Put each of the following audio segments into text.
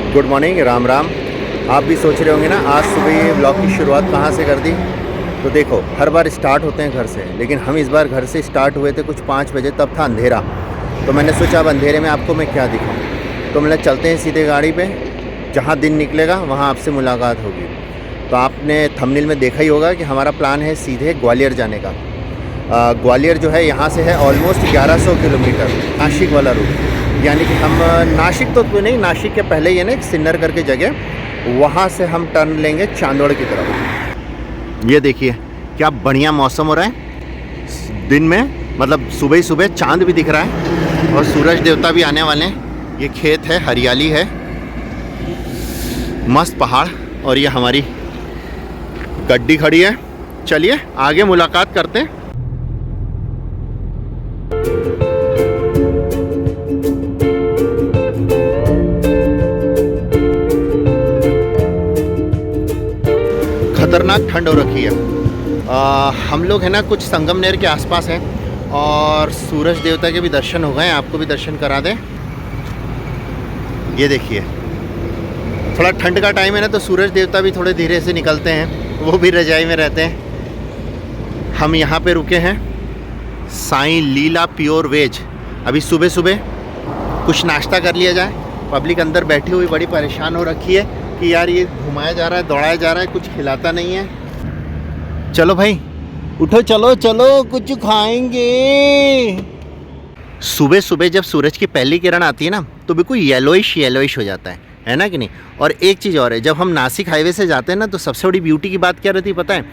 Good morning, Ram Ram. आप भी सोच रहे होंगे ना आज सुबह ये ब्लॉग की शुरुआत कहाँ से कर दी। तो देखो, हर बार स्टार्ट होते हैं घर से, लेकिन हम इस बार घर से स्टार्ट हुए थे कुछ 5 बजे, तब था अंधेरा। तो मैंने सोचा अब अंधेरे में आपको मैं क्या दिखाऊं। तो मतलब चलते हैं सीधे गाड़ी पे, जहाँ दिन निकलेगा वहाँ आपसे मुलाकात होगी। तो आपने थंबनेल में देखा ही होगा कि हमारा प्लान है सीधे ग्वालियर जाने का। ग्वालियर जो है यहाँ से है ऑलमोस्ट 1100 किलोमीटर, नासिक वाला रूट। यानी कि हम नासिक तो नहीं, नासिक के पहले ही है ना एक सिन्नर करके जगह, वहाँ से हम टर्न लेंगे चांदोड़ की तरफ। ये देखिए क्या बढ़िया मौसम हो रहा है दिन में, मतलब सुबह ही सुबह चांद भी दिख रहा है और सूरज देवता भी आने वाले हैं। ये खेत है, हरियाली है, मस्त पहाड़, और ये हमारी गड्डी खड़ी है। चलिए आगे मुलाकात करते हैं। खतरनाक ठंड हो रखी है। हम लोग है ना कुछ संगमनेर के आसपास हैं और सूरज देवता के भी दर्शन हो गए। आपको भी दर्शन करा दें। ये देखिए, थोड़ा ठंड का टाइम है ना, तो सूरज देवता भी थोड़े धीरे से निकलते हैं, वो भी रजाई में रहते हैं। हम यहाँ पे रुके हैं साईं लीला प्योर वेज। अभी सुबह सुबह कुछ नाश्ता कर लिया जाए। पब्लिक अंदर बैठी हुई बड़ी परेशान हो रखी है कि यार ये घुमाया जा रहा है, दौड़ाया जा रहा है, कुछ खिलाता नहीं है। चलो भाई उठो, चलो चलो कुछ खाएंगे। सुबह सुबह जब सूरज की पहली किरण आती है ना, तो बिल्कुल येलोइश हो जाता है ना कि नहीं। और एक चीज़ और है, जब हम नासिक हाईवे से जाते हैं ना, तो सबसे बड़ी ब्यूटी की बात क्या रहती है पता है,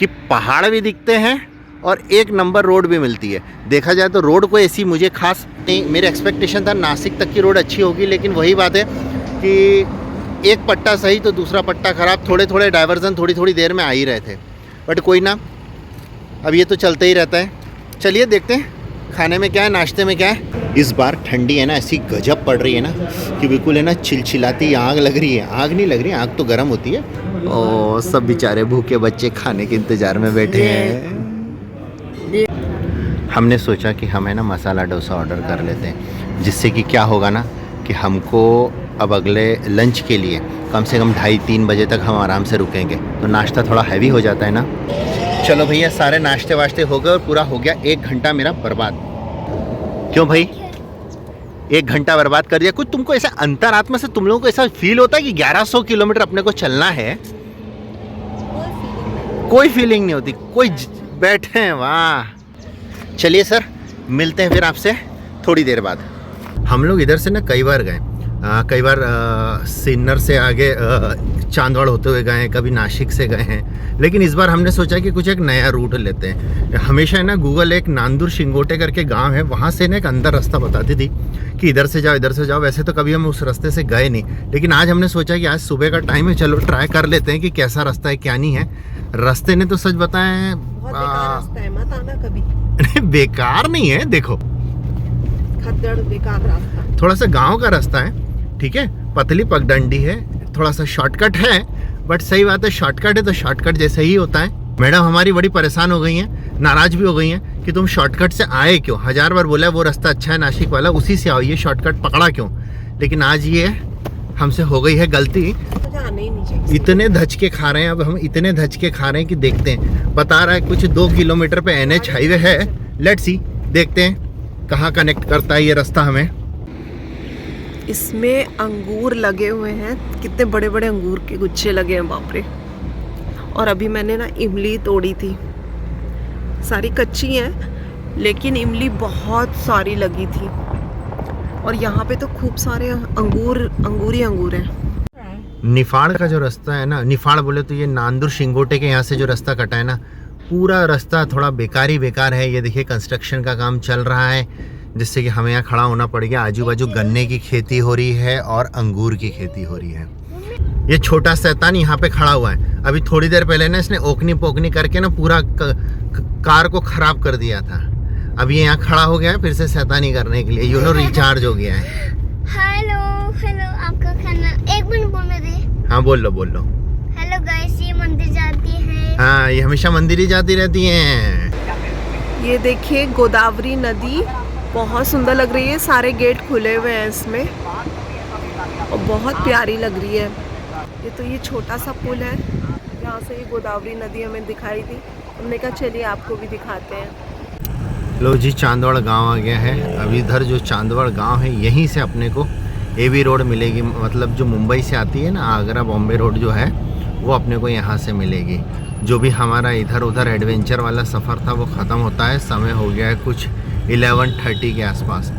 कि पहाड़ भी दिखते हैं और एक नंबर रोड भी मिलती है। देखा जाए तो रोड को ऐसी मुझे खास नहीं, मेरे एक्सपेक्टेशन था नासिक तक की रोड अच्छी होगी, लेकिन वही बात है कि एक पट्टा सही तो दूसरा पट्टा ख़राब, थोड़े थोड़े डाइवर्जन थोड़ी थोड़ी देर में आ ही रहे थे। बट कोई ना, अब ये तो चलते ही रहता है। चलिए देखते हैं खाने में क्या है, नाश्ते में क्या है। इस बार ठंडी है ना, ऐसी गजब पड़ रही है ना कि बिल्कुल है ना चिलचिलाती आग लग रही है। आग नहीं लग रही, आग तो गर्म होती है। और सब बेचारे भूखे बच्चे खाने के इंतज़ार में बैठे हैं। हमने सोचा कि हम है ना मसाला डोसा ऑर्डर कर लेते हैं, जिससे कि क्या होगा ना कि हमको अब अगले लंच के लिए कम से कम 2:30-3 बजे तक हम आराम से रुकेंगे। तो नाश्ता थोड़ा हैवी हो जाता है ना। चलो भैया, सारे नाश्ते वाश्ते हो गए और पूरा हो गया 1 घंटा मेरा बर्बाद। क्यों भाई 1 घंटा बर्बाद कर दिया? कुछ तुमको ऐसा अंतरात्मा से तुम लोगों को ऐसा फील होता है कि 1100 किलोमीटर अपने को चलना है? कोई फीलिंग नहीं होती, कोई बैठे हैं वाह। चलिए सर, मिलते हैं फिर आपसे थोड़ी देर बाद। हम लोग इधर से ना कई बार गए, कई बार सिन्नर से आगे चांदोड़ होते हुए गए हैं, कभी नासिक से गए हैं, लेकिन इस बार हमने सोचा कि कुछ एक नया रूट लेते हैं। हमेशा है ना गूगल एक नांदुर शिंगोटे करके गांव है, वहाँ से ना एक अंदर रास्ता बताती थी कि इधर से जाओ इधर से जाओ। वैसे तो कभी हम उस रास्ते से गए नहीं, लेकिन आज हमने सोचा कि आज सुबह का टाइम है, चलो ट्राई कर लेते हैं कि कैसा रास्ता है क्या नहीं है। रास्ते ने तो सच बताएं रास्ता है, मत आना कभी। बेकार नहीं है, देखो खद्दड़ बेकार रास्ता, थोड़ा सा गांव का रास्ता है, ठीक है, पतली पगडंडी है, थोड़ा सा शॉर्टकट है। बट सही बात है, शॉर्टकट है तो शॉर्टकट जैसे ही होता है। मैडम हमारी बड़ी परेशान हो गई हैं, नाराज भी हो गई हैं कि तुम शॉर्टकट से आए क्यों। 1000 बार बोला वो रास्ता अच्छा है नासिक वाला, उसी से आओ, ये शॉर्टकट पकड़ा क्यों। लेकिन आज ये हमसे हो गई है गलती। इतने धचके खा रहे हैं, अब हम इतने धचके खा रहे हैं कि देखते हैं। बता रहा है कुछ 2 किलोमीटर पे NH हाईवे है। लेट्स सी, देखते हैं कहाँ कनेक्ट करता है ये रास्ता हमें। इसमें अंगूर लगे हुए हैं, कितने बड़े बड़े अंगूर के गुच्छे लगे हैं, बाप रे। और अभी मैंने ना इमली तोड़ी थी, सारी कच्ची हैं लेकिन इमली बहुत सारी लगी थी। और यहाँ पे तो खूब सारे अंगूर ही अंगूर हैं। निफाड़ का जो रास्ता है ना, निफाड़ बोले तो ये नांदुर शिंगोटे के यहाँ से जो रास्ता कटा है ना, पूरा रास्ता थोड़ा बेकार है। ये देखिए कंस्ट्रक्शन का काम चल रहा है, जिससे कि हमें यहाँ खड़ा होना पड़ गया। आजू बाजू गन्ने की खेती हो रही है और अंगूर की खेती हो रही है। ये छोटा शैतान यहाँ पे खड़ा हुआ है। अभी थोड़ी देर पहले ना इसने ओकनी पोकनी करके ना पूरा कार को खराब कर दिया था। अभी यहाँ खड़ा हो गया है फिर से शैतानी करने के लिए, यू नो रिचार्ज हो गया है। हेलो आपका खाना 1 मिनट बोलने दे। हाँ बोल लो। हेलो गाइस, ये मंदिर जाती है। हाँ, ये हमेशा मंदिर ही जाती रहती हैं। ये देखिए गोदावरी नदी बहुत सुंदर लग रही है, सारे गेट खुले हुए हैं इसमें। और बहुत प्यारी लग रही है। ये छोटा सा पुल है, यहाँ से ये गोदावरी नदी हमें दिखाई दी। हमने कहा चलिए आपको भी दिखाते हैं। लो जी, चांदवड़ गांव आ गया है। अभी इधर जो चांदवड़ गांव है, यहीं से अपने को एवी रोड मिलेगी। मतलब जो मुंबई से आती है ना, आगरा बॉम्बे रोड जो है, वो अपने को यहाँ से मिलेगी। जो भी हमारा इधर उधर एडवेंचर वाला सफ़र था वो ख़त्म होता है। समय हो गया है कुछ 11:30 के आसपास,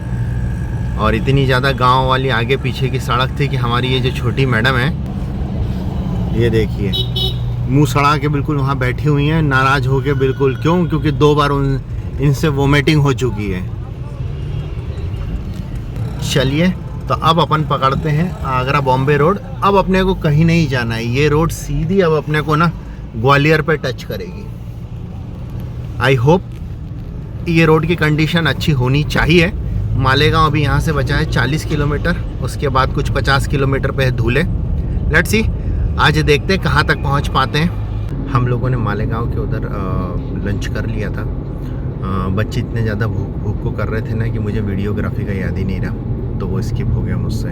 और इतनी ज़्यादा गांव वाली आगे पीछे की सड़क थी कि हमारी ये जो छोटी मैडम है, ये देखिए मुंह सड़ा के बिल्कुल वहाँ बैठी हुई हैं, नाराज़ हो के बिल्कुल। क्यों? क्योंकि 2 बार इनसे वोमिटिंग हो चुकी है। चलिए, तो अब अपन पकड़ते हैं आगरा बॉम्बे रोड। अब अपने को कहीं नहीं जाना है, ये रोड सीधी अब अपने को ना ग्वालियर पे टच करेगी। आई होप ये रोड की कंडीशन अच्छी होनी चाहिए। मालेगांव अभी यहाँ से बचा है 40 किलोमीटर, उसके बाद कुछ 50 किलोमीटर पे है धूले। लेट्स सी, आज देखते हैं कहाँ तक पहुँच पाते हैं। हम लोगों ने मालेगांव के उधर लंच कर लिया था। बच्चे इतने ज़्यादा भूख को कर रहे थे ना कि मुझे वीडियोग्राफी का याद ही नहीं रहा, तो वो स्किप हो गया मुझसे।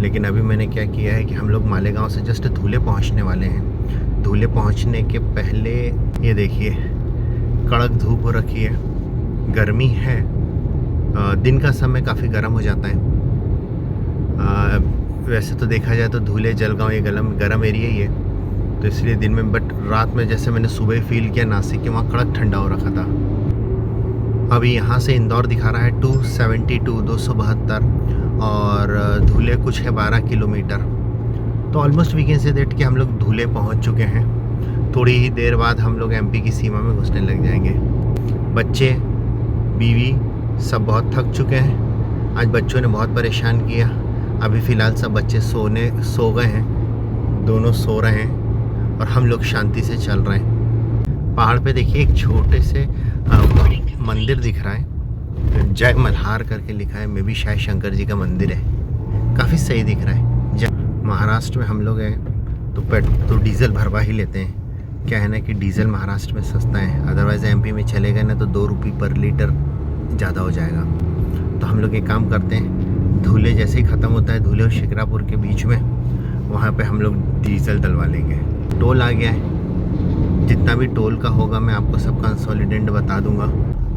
लेकिन अभी मैंने क्या किया है कि हम लोग मालेगांव से जस्ट धूले पहुँचने वाले हैं। धूले पहुँचने के पहले ये देखिए कड़क धूप हो रखी है, गर्मी है। दिन का समय काफ़ी गर्म हो जाता है। वैसे तो देखा जाए तो धूले जलगांव ये गर्म एरिया ही है, तो इसलिए दिन में, बट रात में जैसे मैंने सुबह फील किया नासिक के, वहाँ कड़क ठंडा हो रखा था। अभी यहाँ से इंदौर दिखा रहा है 272, और धूले कुछ है 12 किलोमीटर। तो almost we can say that कि हम लोग धूले पहुँच चुके हैं। थोड़ी ही देर बाद हम लोग एमपी की सीमा में घुसने लग जाएंगे। बच्चे, बीवी सब बहुत थक चुके हैं। आज बच्चों ने बहुत परेशान किया। अभी फ़िलहाल सब बच्चे सो गए हैं, दोनों सो रहे हैं, और हम लोग शांति से चल रहे हैं। पहाड़ पे देखिए एक छोटे से मंदिर दिख रहा है, जय मल्हार करके लिखा है। मे भी शायद शंकर जी का मंदिर है। काफ़ी सही दिख रहा है। महाराष्ट्र में हम लोग हैं तो डीज़ल भरवा ही लेते हैं। क्या है ना कि डीज़ल महाराष्ट्र में सस्ता है, अदरवाइज़ एमपी में चले गए ना तो 2 रुपये पर लीटर ज़्यादा हो जाएगा। तो हम लोग एक काम करते हैं, धूले जैसे ही ख़त्म होता है, धूले और शिक्रापुर के बीच में, वहाँ पे हम लोग डीज़ल डलवा लेंगे। टोल आ गया है, जितना भी टोल का होगा मैं आपको सब कंसोलिडेंट बता दूंगा।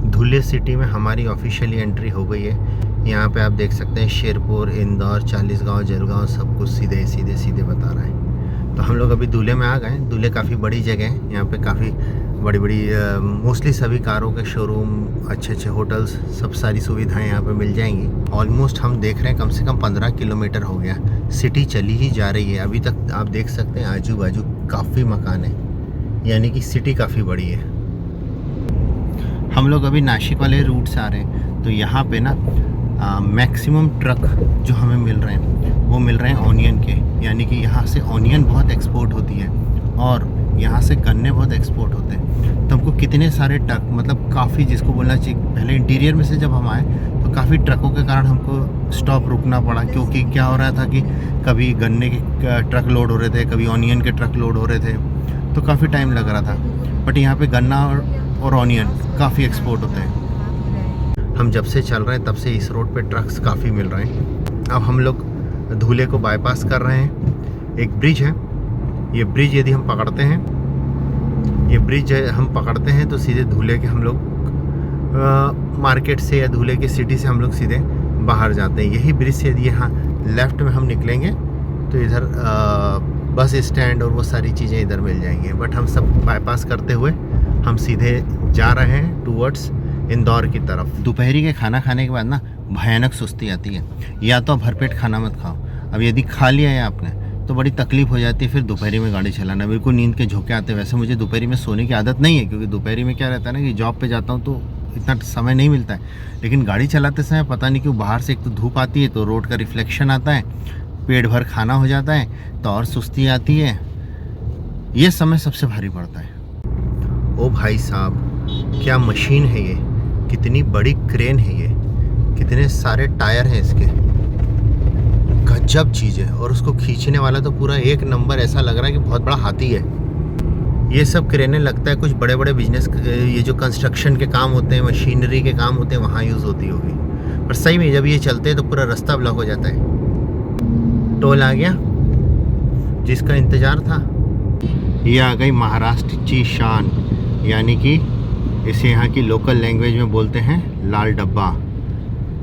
धुले सिटी में हमारी ऑफिशियली एंट्री हो गई है। यहाँ पे आप देख सकते हैं शेरपुर, इंदौर, चालीसगांव, जलगांव सब कुछ सीधे बता रहा है। तो हम लोग अभी धुले में आ गए। धुले काफ़ी बड़ी जगह है, यहाँ पे काफ़ी बड़ी मोस्टली सभी कारों के शोरूम, अच्छे होटल्स, सब सारी सुविधाएं यहाँ पे मिल जाएंगी। ऑलमोस्ट हम देख रहे हैं कम से कम 15 किलोमीटर हो गया, सिटी चली ही जा रही है। अभी तक आप देख सकते हैं आजू बाजू काफ़ी मकान है, यानी कि सिटी काफ़ी बड़ी है। हम लोग अभी नासिक वाले रूट से आ रहे हैं, तो यहाँ पे ना मैक्सिमम ट्रक जो हमें मिल रहे हैं वो मिल रहे हैं ऑनियन के, यानी कि यहाँ से ऑनियन बहुत एक्सपोर्ट होती है और यहाँ से गन्ने बहुत एक्सपोर्ट होते हैं। तो हमको कितने सारे ट्रक, मतलब काफ़ी, जिसको बोलना चाहिए, पहले इंटीरियर में से जब हम आए तो काफ़ी ट्रकों के कारण हमको स्टॉप रुकना पड़ा, क्योंकि क्या हो रहा था कि कभी गन्ने के ट्रक लोड हो रहे थे, कभी ऑनियन के ट्रक लोड हो रहे थे, तो काफ़ी टाइम लग रहा था। बट यहाँ पे गन्ना और ऑनियन काफ़ी एक्सपोर्ट होते हैं। हम जब से चल रहे हैं तब से इस रोड पे ट्रक्स काफ़ी मिल रहे हैं। अब हम लोग धुले को बाईपास कर रहे हैं। एक ब्रिज है, ये ब्रिज यदि हम पकड़ते हैं, ये ब्रिज हम पकड़ते हैं तो सीधे धुले के हम लोग मार्केट से या धुले की सिटी से हम लोग सीधे बाहर जाते हैं। यही ब्रिज से यदि यहाँ लेफ़्ट में हम निकलेंगे तो इधर बस स्टैंड और वो सारी चीज़ें इधर मिल जाएंगी। बट हम सब बाईपास करते हुए हम सीधे जा रहे हैं टूवर्ड्स इंदौर की तरफ। दोपहरी के खाना खाने के बाद ना भयानक सुस्ती आती है। या तो भरपेट खाना मत खाओ, अब यदि खा लिया है आपने तो बड़ी तकलीफ़ हो जाती है फिर दोपहरी में गाड़ी चलाना, बिल्कुल नींद के झोंके आते हैं। वैसे मुझे दोपहरी में सोने की आदत नहीं है, क्योंकि दोपहरी में क्या रहता है ना कि जॉब पे जाता हूँ तो इतना समय नहीं मिलता है। लेकिन गाड़ी चलाते समय पता नहीं क्यों बाहर से एक तो धूप आती है, तो रोड का रिफ्लेक्शन आता है, पेट भर खाना हो जाता है, तो और सुस्ती आती है। ये समय सबसे भारी पड़ता है। ओ भाई साहब, क्या मशीन है ये, कितनी बड़ी क्रेन है ये, कितने सारे टायर हैं इसके, गजब चीज़ है। और उसको खींचने वाला तो पूरा एक नंबर, ऐसा लग रहा है कि बहुत बड़ा हाथी है। ये सब क्रेनें लगता है कुछ बड़े बड़े बिजनेस, ये जो कंस्ट्रक्शन के काम होते हैं, मशीनरी के काम होते हैं, वहाँ यूज़ होती होगी। पर सही में जब ये चलते हैं तो पूरा रास्ता ब्लॉक हो जाता है। टोल आ गया जिसका इंतज़ार था। ये आ गई महाराष्ट्र की शान, यानी कि इसे यहाँ की लोकल लैंग्वेज में बोलते हैं लाल डब्बा।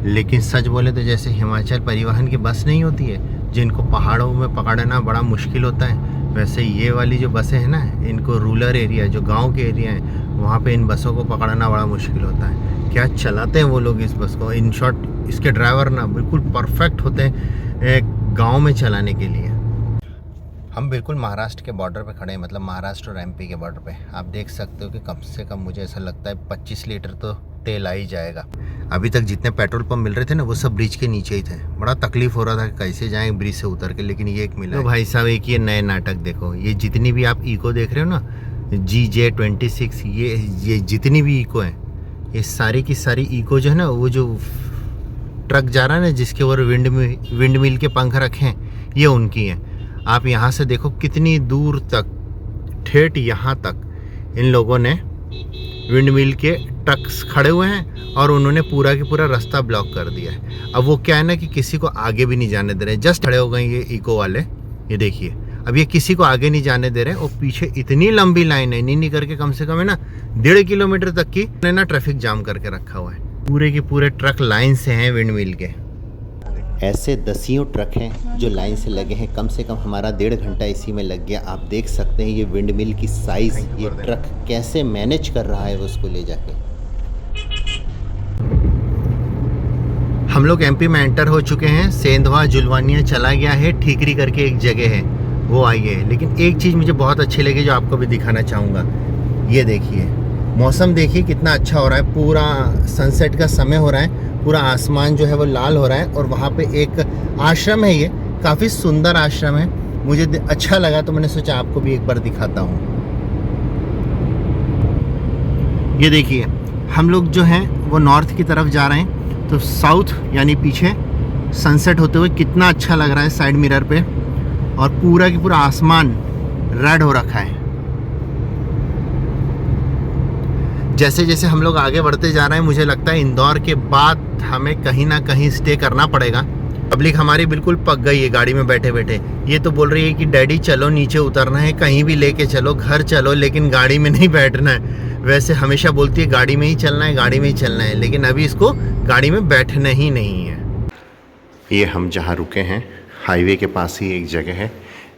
लेकिन सच बोले तो जैसे हिमाचल परिवहन की बस नहीं होती है जिनको पहाड़ों में पकड़ना बड़ा मुश्किल होता है, वैसे ये वाली जो बसें हैं ना, इनको रूरल एरिया, जो गांव के एरिया हैं, वहाँ पे इन बसों को पकड़ना बड़ा मुश्किल होता है। क्या चलाते हैं वो लोग इस बस को। इन शॉर्ट इसके ड्राइवर ना बिल्कुल परफेक्ट होते हैं गांव में चलाने के लिए। हम बिल्कुल महाराष्ट्र के बॉर्डर पे खड़े हैं, मतलब महाराष्ट्र और एमपी के बॉर्डर पे। आप देख सकते हो कि कम से कम मुझे ऐसा लगता है 25 लीटर तो तेल आ ही जाएगा। अभी तक जितने पेट्रोल पंप मिल रहे थे ना, वो सब ब्रिज के नीचे ही थे। बड़ा तकलीफ हो रहा था कि कैसे जाएं ब्रिज से उतर के, लेकिन ये एक मिला। तो भाई साहब एक ये नए नाटक देखो, ये जितनी भी आप इको देख रहे हो ना, GJ26, ये जितनी भी इको हैं, ये सारी की सारी इको जो है ना, वो जो ट्रक जा रहा है ना जिसके ऊपर विंड मिल के पंख रखे हैं, ये उनकी हैं। आप यहाँ से देखो कितनी दूर तक, ठेठ यहाँ तक इन लोगों ने विंड मिल के ट्रक्स खड़े हुए हैं और उन्होंने पूरा की पूरा रास्ता ब्लॉक कर दिया है। अब वो क्या है ना कि किसी को आगे भी नहीं जाने दे रहे, जस्ट खड़े हो गए ये इको वाले। ये देखिए, अब ये किसी को आगे नहीं जाने दे रहे और पीछे इतनी लंबी लाइन है, नहीं करके कम से कम है ना 1.5 किलोमीटर तक की ना ट्रैफिक जाम करके रखा हुआ है। पूरे के पूरे ट्रक लाइन से हैं विंड मिल के। ऐसे दसियों ट्रक हैं जो लाइन से लगे हैं। कम से कम हमारा 1.5 घंटा इसी में लग गया। आप देख सकते हैं ये विंड मिल की साइज़, ये ट्रक कैसे मैनेज कर रहा है उसको ले जाके। हम लोग एमपी में एंटर हो चुके हैं। सेंधवा जुलवानिया चला गया है, ठीकरी करके एक जगह है, वो आई है। लेकिन एक चीज़ मुझे बहुत अच्छी लगी जो आपको भी दिखाना चाहूँगा। ये देखिए, मौसम देखिए कितना अच्छा हो रहा है। पूरा सनसेट का समय हो रहा है, पूरा आसमान जो है वो लाल हो रहा है। और वहाँ पे एक आश्रम है, ये काफ़ी सुंदर आश्रम है, मुझे अच्छा लगा तो मैंने सोचा आपको भी एक बार दिखाता हूँ। ये देखिए, हम लोग जो हैं वो नॉर्थ की तरफ जा रहे हैं, तो साउथ यानी पीछे सनसेट होते हुए कितना अच्छा लग रहा है साइड मिरर पे। और पूरा की पूरा आसमान रेड हो रखा है। जैसे जैसे हम लोग आगे बढ़ते जा रहे हैं, मुझे लगता है इंदौर के बाद हमें कहीं ना कहीं स्टे करना पड़ेगा। पब्लिक हमारी बिल्कुल पक गई है गाड़ी में बैठे बैठे। ये तो बोल रही है कि डैडी चलो नीचे उतरना है, कहीं भी लेके चलो, घर चलो, लेकिन गाड़ी में नहीं बैठना है। वैसे हमेशा बोलती है गाड़ी में ही चलना है, गाड़ी में ही चलना है, लेकिन अभी इसको गाड़ी में बैठना ही नहीं है। ये हम जहाँ रुके हैं हाईवे के पास ही एक जगह है,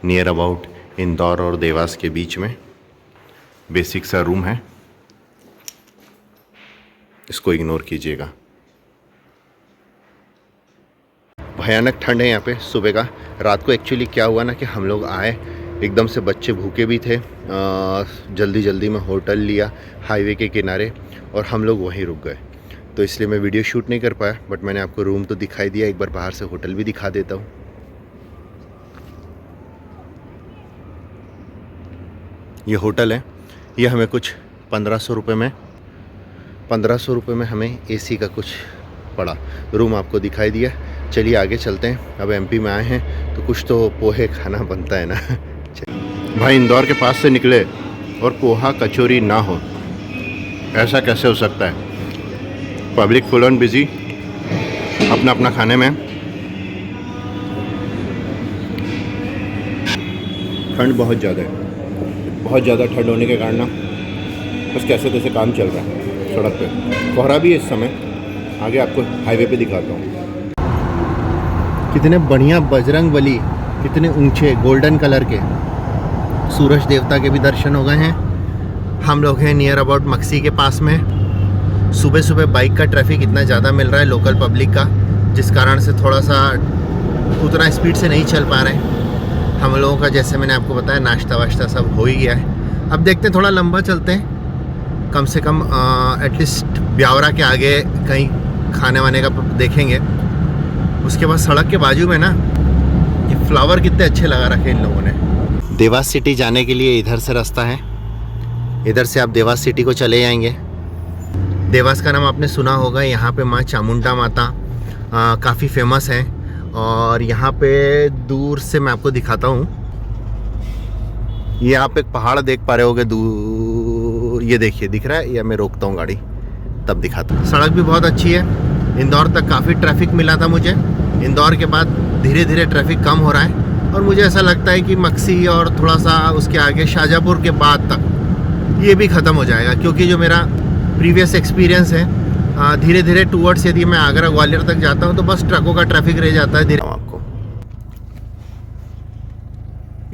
नियर अबाउट इंदौर और देवास के बीच में। बेसिक सा रूम है, इसको इग्नोर कीजिएगा। भयानक ठंड है यहाँ पे सुबह का। रात को एक्चुअली क्या हुआ ना कि हम लोग आए एकदम से, बच्चे भूखे भी थे, जल्दी जल्दी में होटल लिया हाईवे के किनारे और हम लोग वहीं रुक गए। तो इसलिए मैं वीडियो शूट नहीं कर पाया, बट मैंने आपको रूम तो दिखाई दिया। एक बार बाहर से होटल भी दिखा देता हूँ। ये होटल है, ये हमें कुछ 1500 रुपये में हमें एसी का कुछ पड़ा। रूम आपको दिखाई दिया। चलिए आगे चलते हैं। अब एमपी में आए हैं तो कुछ तो पोहे खाना बनता है ना। भाई इंदौर के पास से निकले और पोहा कचौरी ना हो, ऐसा कैसे हो सकता है। पब्लिक फुल ऑन बिजी अपना अपना खाने में। ठंड बहुत ज़्यादा है, बहुत ज़्यादा ठंड होने के कारण ना बस कैसे तैसे काम चल रहा है सड़क पे। कोहरा भी है इस समय, आगे आपको हाईवे पे दिखाता हूँ। कितने बढ़िया बजरंगबली, कितने ऊंचे गोल्डन कलर के सूरज देवता के भी दर्शन हो गए हैं। हम लोग हैं नियर अबाउट मक्सी के पास में। सुबह सुबह बाइक का ट्रैफिक इतना ज़्यादा मिल रहा है लोकल पब्लिक का, जिस कारण से थोड़ा सा उतना स्पीड से नहीं चल पा रहे। हम लोगों का जैसे मैंने आपको बताया नाश्ता वाश्ता सब हो ही गया है। अब देखते हैं, थोड़ा लंबा चलते हैं, कम से कम एटलीस्ट ब्यावरा के आगे कहीं खाने वाने का देखेंगे। उसके बाद सड़क के बाजू में ना ये फ्लावर कितने अच्छे लगा रखे इन लोगों ने। देवास सिटी जाने के लिए इधर से रास्ता है, इधर से आप देवास सिटी को चले जाएंगे। देवास का नाम आपने सुना होगा, यहाँ पे माँ चामुंडा माता काफ़ी फेमस है। और यहाँ पे दूर से मैं आपको दिखाता हूँ, ये आप एक पहाड़ देख पा रहे होगे दूर, ये देखिए दिख रहा है, या मैं रोकता हूँ गाड़ी तब दिखाता हूँ। सड़क भी बहुत अच्छी है। इंदौर तक काफ़ी ट्रैफिक मिला था मुझे, इंदौर के बाद धीरे धीरे ट्रैफिक कम हो रहा है और मुझे ऐसा लगता है कि मक्सी और थोड़ा सा उसके आगे शाहजहाँपुर के बाद तक ये भी ख़त्म हो जाएगा, क्योंकि जो मेरा प्रीवियस एक्सपीरियंस है धीरे धीरे टूवर्ड्स यदि मैं आगरा ग्वालियर तक जाता हूँ तो बस ट्रकों का ट्रैफिक रह जाता है धीरे। आपको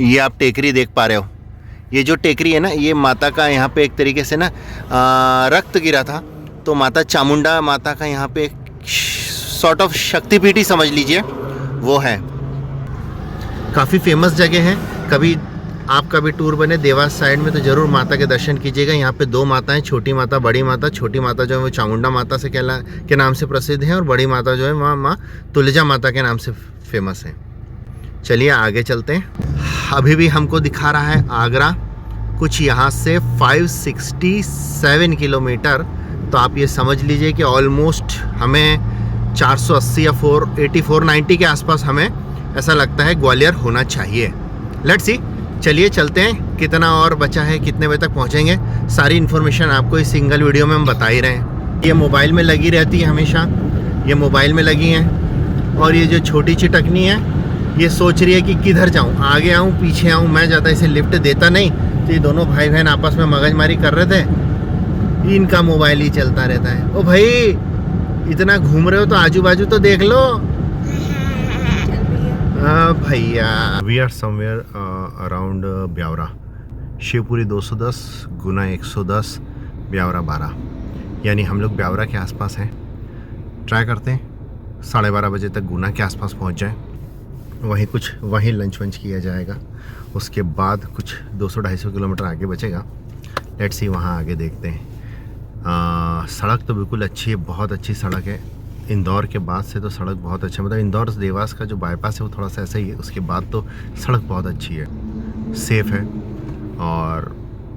ये आप टेकरी देख पा रहे हो, ये जो टेकरी है ना, ये माता का यहाँ पे एक तरीके से ना रक्त गिरा था, तो माता चामुंडा माता का यहाँ पे एक सॉर्ट ऑफ शक्तिपीठ ही समझ लीजिए वो है। काफ़ी फेमस जगह है, कभी आपका भी टूर बने देवास साइड में तो ज़रूर माता के दर्शन कीजिएगा। यहाँ पे दो माताएं, छोटी माता बड़ी माता। छोटी माता जो है वो चामुंडा माता से के नाम से प्रसिद्ध है और बड़ी माता जो है वहाँ माँ तुलजा माता के नाम से फेमस है। चलिए आगे चलते हैं। अभी भी हमको दिखा रहा है आगरा कुछ यहाँ से 567 किलोमीटर, तो आप ये समझ लीजिए कि ऑलमोस्ट हमें 480 या 490 के आसपास हमें ऐसा लगता है ग्वालियर होना चाहिए। लेट्स सी, चलिए चलते हैं। कितना और बचा है, कितने बजे तक पहुंचेंगे, सारी इन्फॉर्मेशन आपको इस सिंगल वीडियो में हम बता ही रहे हैं। ये मोबाइल में लगी रहती है हमेशा, ये मोबाइल में लगी हैं। और ये जो छोटी चिटकनी है ये सोच रही है कि किधर जाऊं, आगे आऊं पीछे आऊं। मैं ज़्यादा इसे लिफ्ट देता नहीं, तो ये दोनों भाई बहन आपस में मगजमारी कर रहे थे, इनका मोबाइल ही चलता रहता है। ओ भाई इतना घूम रहे हो तो आजू बाजू तो देख लो भैया। We are somewhere around Biaora, Shivpuri 210, Guna 110, Biaora 12, यानी हम लोग ब्यावरा के आसपास हैं। ट्राई करते हैं 12:30 बजे तक गुना के आसपास पहुंच जाएं, वहीं लंच वंच किया जाएगा। उसके बाद कुछ 200-250 किलोमीटर आगे बचेगा। लेट्स सी, वहाँ आगे देखते हैं। सड़क तो बिल्कुल अच्छी है, बहुत अच्छी सड़क है। इंदौर के बाद से तो सड़क बहुत अच्छा, मतलब इंदौर से देवास का जो बाईपास है वो थोड़ा सा ऐसा ही है, उसके बाद तो सड़क बहुत अच्छी है, सेफ़ है और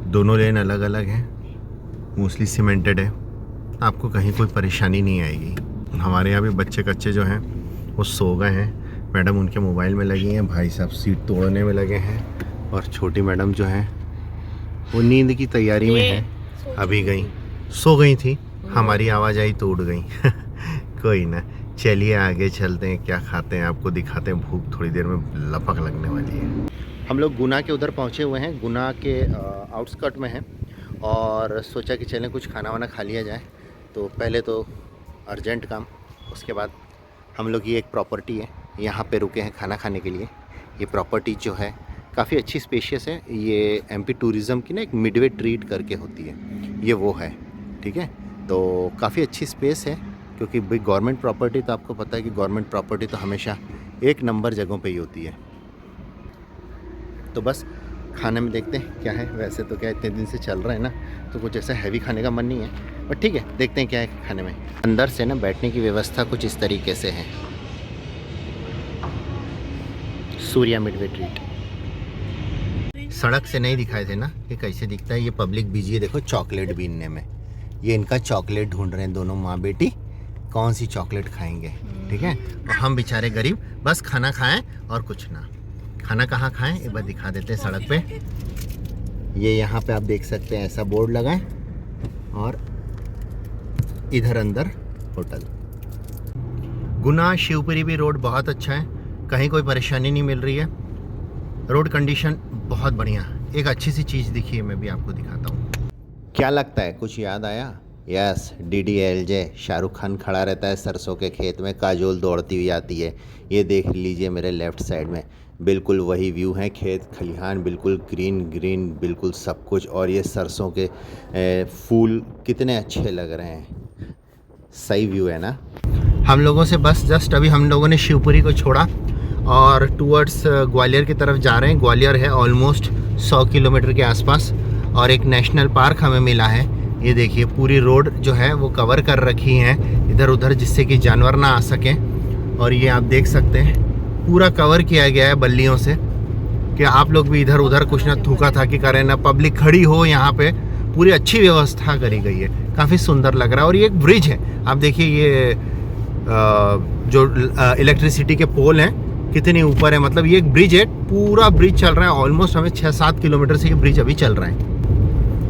दोनों लेन अलग अलग हैं, मोस्टली सीमेंटेड है, आपको कहीं कोई परेशानी नहीं आएगी। हमारे यहाँ भी बच्चे कच्चे जो हैं वो सो गए हैं, मैडम उनके मोबाइल में लगी हैं, भाई साहब सीट तोड़ने में लगे हैं और छोटी मैडम जो हैं वो नींद की तैयारी में है, अभी सो गई थी, हमारी आवाज़ आई तो उड़ गई कोई ना, चलिए आगे चलते हैं। क्या खाते हैं आपको दिखाते हैं, भूख थोड़ी देर में लपक लगने वाली है। हम लोग गुना के उधर पहुंचे हुए हैं, गुना के आउटस्कर्ट में हैं और सोचा कि चलें कुछ खाना वाना खा लिया जाए। तो पहले तो अर्जेंट काम, उसके बाद हम लोग की एक प्रॉपर्टी है, यहाँ पे रुके हैं खाना खाने के लिए। ये प्रॉपर्टी जो है काफ़ी अच्छी स्पेशियस है, ये एमपी टूरिज़्म की ना एक मिडवे ट्रीट करके होती है, ये वो है, ठीक है। तो काफ़ी अच्छी स्पेस है, क्योंकि भाई गवर्नमेंट प्रॉपर्टी तो आपको पता है कि गवर्नमेंट प्रॉपर्टी तो हमेशा एक नंबर जगहों पे ही होती है। तो बस खाने में देखते हैं क्या है। वैसे तो क्या इतने दिन से चल रहा है ना, तो कुछ ऐसा हैवी खाने का मन नहीं है, बट ठीक है देखते हैं क्या है खाने में। अंदर से ना बैठने की व्यवस्था कुछ इस तरीके से है, सूर्या मिडवे ट्रीट। सड़क से नहीं दिखाए थे ना ये कैसे दिखता है। ये पब्लिक बिजी है, देखो चॉकलेट बीनने में, ये इनका चॉकलेट ढूंढ रहे हैं दोनों माँ बेटी, कौन सी चॉकलेट खाएंगे, ठीक है। और हम बेचारे गरीब बस खाना खाएं और कुछ ना। खाना कहाँ खाएं एक बार दिखा देते हैं सड़क पे। ये यहाँ पे आप देख सकते हैं, ऐसा बोर्ड लगा है और इधर अंदर होटल। गुना शिवपुरी भी रोड बहुत अच्छा है, कहीं कोई परेशानी नहीं मिल रही है, रोड कंडीशन बहुत बढ़िया। एक अच्छी सी चीज़ दिखी है, मैं भी आपको दिखाता हूँ। क्या लगता है, कुछ याद आया? यस, DDLJ शाहरुख खान खड़ा रहता है सरसों के खेत में, काजोल दौड़ती हुई आती है। ये देख लीजिए मेरे लेफ़्ट साइड में, बिल्कुल वही व्यू है, खेत खलिहान बिल्कुल ग्रीन ग्रीन बिल्कुल सब कुछ। और ये सरसों के फूल कितने अच्छे लग रहे हैं, सही व्यू है ना। हम लोगों से बस जस्ट अभी हम लोगों ने शिवपुरी को छोड़ा और टूवर्ड्स ग्वालियर की तरफ जा रहे हैं। ग्वालियर है ऑलमोस्ट 100 किलोमीटर के आसपास और एक नेशनल पार्क हमें मिला है। ये देखिए पूरी रोड जो है वो कवर कर रखी है इधर उधर, जिससे कि जानवर ना आ सकें। और ये आप देख सकते हैं पूरा कवर किया गया है बल्लियों से, कि आप लोग भी इधर उधर कुछ ना थूका थाकी करें ना, पब्लिक खड़ी हो यहाँ पे, पूरी अच्छी व्यवस्था करी गई है, काफ़ी सुंदर लग रहा है। और ये एक ब्रिज है, आप देखिए ये जो इलेक्ट्रिसिटी के पोल हैं कितने ऊपर है, मतलब ये एक ब्रिज है, पूरा ब्रिज चल रहा है ऑलमोस्ट, हमें 6-7 किलोमीटर से ये ब्रिज अभी चल रहा है।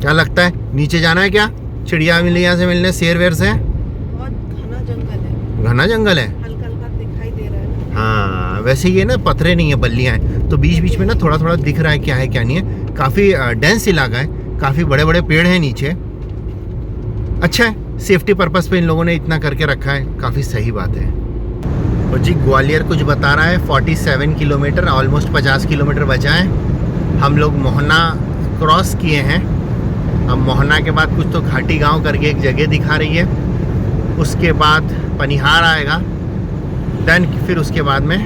क्या लगता है नीचे जाना है क्या, चिड़िया मिली यहाँ से मिलने, शेर वेर से? बहुत घना जंगल है, घना जंगल है, हल्का हल्का दिखाई दे रहा है। हाँ वैसे ये ना पत्थरे नहीं है, बल्लियाँ हैं, तो बीच बीच में ना थोड़ा थोड़ा दिख रहा है क्या है क्या नहीं है। काफ़ी डेंस इलाका है, काफ़ी बड़े बड़े पेड़ हैं नीचे। अच्छा है, सेफ्टी पर्पस पे इन लोगों ने इतना करके रखा है, काफ़ी सही बात है। और जी ग्वालियर कुछ बता रहा है 47 किलोमीटर, ऑलमोस्ट 50 किलोमीटर बचा है। हम लोग मोहना क्रॉस किए हैं। अब मोहना के बाद कुछ तो घाटी गांव करके एक जगह दिखा रही है, उसके बाद पनिहार आएगा, देन फिर उसके बाद में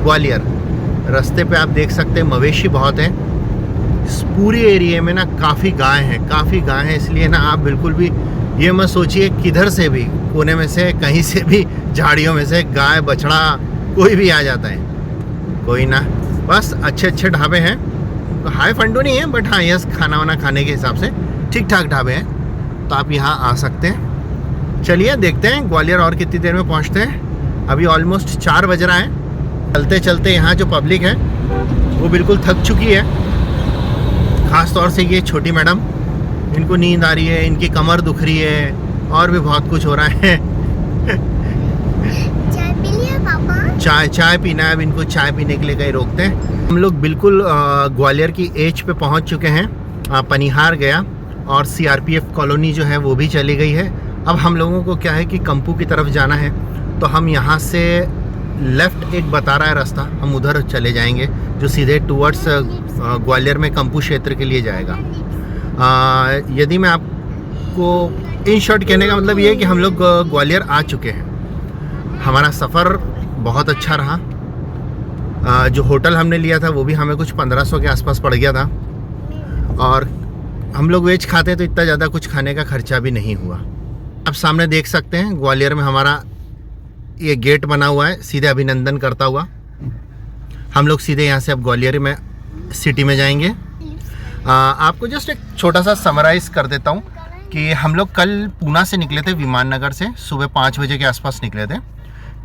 ग्वालियर। रास्ते पे आप देख सकते हैं मवेशी बहुत हैं। इस पूरी एरिया में ना काफ़ी गाय हैं, इसलिए ना आप बिल्कुल भी ये मत सोचिए किधर से भी, कोने में से, कहीं से भी, झाड़ियों में से गाय बछड़ा कोई भी आ जाता है। कोई ना, बस अच्छे अच्छे ढाबे हैं, हाई फंडो नहीं है बट हाँ यस, खाना वाना खाने के हिसाब से ठीक ठाक ढाबे हैं, तो आप यहाँ आ सकते हैं। चलिए देखते हैं ग्वालियर और कितनी देर में पहुँचते हैं। अभी ऑलमोस्ट 4 बज रहा है। चलते चलते यहाँ जो पब्लिक है वो बिल्कुल थक चुकी है, ख़ास तौर से ये छोटी मैडम, इनको नींद आ रही है, इनकी कमर दुख रही है, और भी बहुत कुछ हो रहा है। चाय पी लिया पापा? चाय पीना है, अब इनको चाय पीने के लिए कहीं रोकते हैं। हम लोग बिल्कुल ग्वालियर की एज पे पहुंच चुके हैं। पनिहार गया और सीआरपीएफ कॉलोनी जो है वो भी चली गई है। अब हम लोगों को क्या है कि कंपू की तरफ जाना है, तो हम यहाँ से लेफ़्ट एक बता रहा है रास्ता, हम उधर चले जाएंगे जो सीधे टूवर्ड्स ग्वालियर में कंपू क्षेत्र के लिए जाएगा। यदि मैं आपको इन शॉर्ट कहने का मतलब ये है कि हम लोग ग्वालियर आ चुके हैं। हमारा सफ़र बहुत अच्छा रहा। जो होटल हमने लिया था वो भी हमें कुछ 1500 के आसपास पड़ गया था, और हम लोग वेज खाते हैं तो इतना ज़्यादा कुछ खाने का खर्चा भी नहीं हुआ। आप सामने देख सकते हैं ग्वालियर में हमारा ये गेट बना हुआ है, सीधे अभिनंदन करता हुआ हम लोग सीधे यहाँ से अब ग्वालियर में सिटी में जाएंगे। आपको जस्ट एक छोटा सा समराइज़ कर देता हूँ कि हम लोग कल पूना से निकले थे, विमान नगर से सुबह 5 बजे के आसपास निकले थे,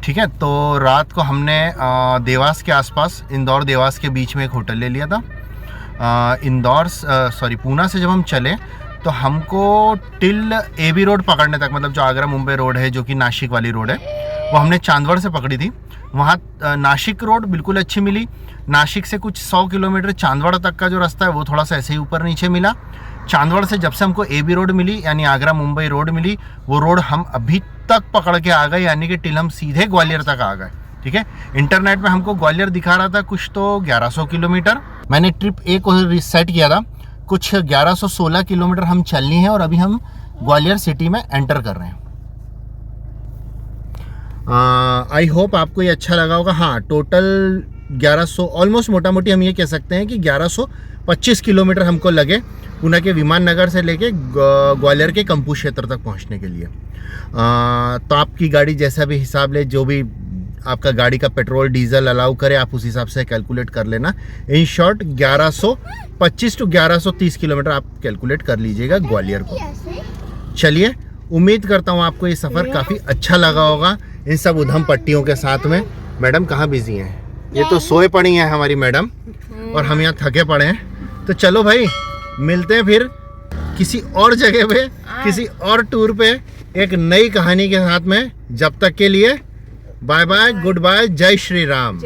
ठीक है। तो रात को हमने देवास के आसपास, इंदौर देवास के बीच में एक होटल ले लिया था। पूना से जब हम चले तो हमको टिल एबी रोड पकड़ने तक, मतलब जो आगरा मुंबई रोड है, जो कि नासिक वाली रोड है, वो हमने चांदवड़ से पकड़ी थी। वहाँ नासिक रोड बिल्कुल अच्छी मिली। नासिक से कुछ 100 किलोमीटर चांदवड़ तक का जो रास्ता है वो थोड़ा सा ऐसे ही ऊपर नीचे मिला। चांदवड़ से जब से हमको एबी रोड मिली, यानी आगरा मुंबई रोड मिली, वो रोड हम अभी तक पकड़ के आ गए, यानी कि टिल हम सीधे ग्वालियर तक आ गए, ठीक है। इंटरनेट में हमको ग्वालियर दिखा रहा था कुछ तो 1100 किलोमीटर। मैंने ट्रिप ए को रिसेट किया था, कुछ 1116 किलोमीटर हम चलनी है, और अभी हम ग्वालियर सिटी में एंटर कर रहे हैं। आई होप आपको ये अच्छा लगा होगा। हाँ, टोटल 1100, ऑलमोस्ट मोटा मोटी हम ये कह सकते हैं कि 1125 किलोमीटर हमको लगे पुणे के विमान नगर से लेके ग्वालियर के कंपू क्षेत्र तक पहुंचने के लिए। तो आपकी गाड़ी जैसा भी हिसाब ले, जो भी आपका गाड़ी का पेट्रोल डीजल अलाउ करे, आप उस हिसाब से कैलकुलेट कर लेना। इन शॉर्ट 1125 टू 1130 किलोमीटर आप कैलकुलेट कर लीजिएगा ग्वालियर को। चलिए, उम्मीद करता हूँ आपको ये सफ़र काफ़ी अच्छा लगा होगा इन सब उधम पट्टियों के साथ में। मैडम कहाँ बिजी हैं? ये तो सोए पड़ी हैं हमारी मैडम, और हम यहाँ थके पड़े हैं। तो चलो भाई, मिलते हैं फिर किसी और जगह पे, किसी और टूर पे, एक नई कहानी के साथ में। जब तक के लिए बाय बाय, गुड बाय, जय श्री राम।